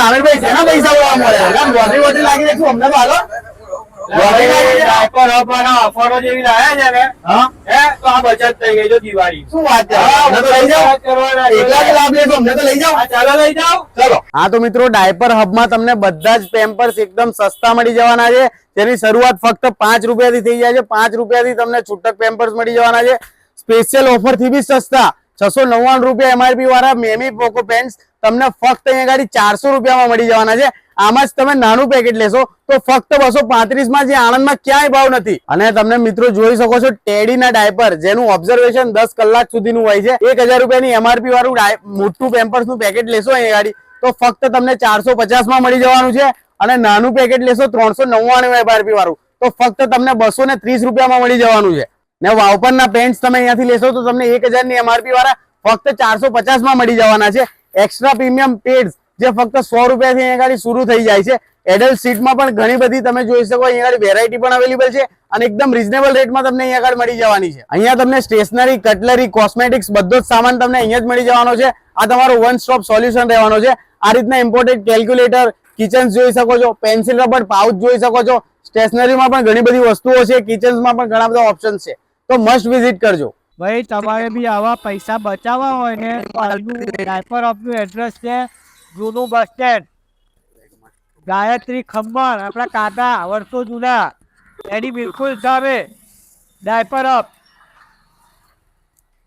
આનંદભાઈ છે પૈસા મળે લોટરી વોટરી લાગી રહી છું અમને તો હાલો ઓફરો જેવી લાયા છે ને તો આ બચત થઈ ગઈ જો દિવાળી શું વાત ચાલો લઈ જાઓ ચલો. હા તો મિત્રો ડાયપર હબમાં તમને બધા જ પેમ્પર્સ એકદમ સસ્તા મળી જવાના છે, જેની શરૂઆત ફક્ત 5 રૂપિયાથી થઈ જાય છે. 5 રૂપિયાથી તમને છૂટક પેમ્પર્સ મળી જવાના છે. સ્પેશિયલ ઓફર થી બી સસ્તા 699 રૂપિયા એમઆરપી વાળા મેમી પોકો પેન્ટ્સ તમને ફક્ત અહીંયા ગાડી 400 રૂપિયામાં મળી જવાના છે. આમાં જ તમે નાનું પેકેટ લેશો તો ફક્ત 235 માં, જે આણંદમાં ક્યાંય ભાવ નથી. અને તમને મિત્રો જોઈ શકો છો ટેડીના ડાયપર જેનું ઓબ્ઝર્વેશન 10 કલાક સુધીનું હોય છે. 1000 રૂપિયાની એમઆરપી વાળું મોટું પેમ્પર્સ નું પેકેટ લેશો અહીંયા ગાડી તો ફક્ત તમને 450 માં મળી જવાનું છે. અને નાનું પેકેટ લેશો 399 એમઆરપી વાળું તો ફક્ત તમને 230 રૂપિયામાં મળી જવાનું છે. ને વાવપરના પેન્ટ્સ તમે અહીંયાથી લેશો તો તમને 1000 ની એમઆરપી વાળા ફક્ત 450 માં મળી જવાના છે. એક્સ્ટ્રા પ્રીમિયમ પેડ્સ જે ફક્ત 100 રૂપિયાથી અહીંયા ગાડી શરૂ થઈ જાય છે. એડલ્ટ સીટમાં પણ ઘણી બધી તમે જોઈ શકો અહીંયા ગાડી વેરાયટી પણ અવેલેબલ છે અને એકદમ રીઝનેબલ રેટમાં તમને અહીંયા આગળ મળી જવાની છે. અહીંયા તમને સ્ટેશનરી, કટલરી, કોસ્મેટિક્સ બધો જ સામાન તમને અહીંયા જ મળી જવાનો છે. આ તમારો વન સ્ટોપ સોલ્યુશન રહેવાનો છે. આ રીતના ઇમ્પોર્ટેડ કેલ્ક્યુલેટર, કિચન્સ જોઈ શકો છો, પેન્સિલ રબર પાઉચ જોઈ શકો છો. સ્ટેશનરીમાં પણ ઘણી બધી વસ્તુઓ છે, કિચન્સમાં પણ ઘણા બધા ઓપ્શન્સ છે, તો મસ્ટ વિઝિટ કરજો. ભાઈ તમારે બી આવા પૈસા બચાવવા હોય ને ડાયપર ઓફનું એડ્રેસ છે જૂનું બસ સ્ટેન્ડ, ગાયત્રી ખંભાત, આપણા કાકા વર્ષો જૂના એની બિલકુલ સામે ડાયપર ઓફ.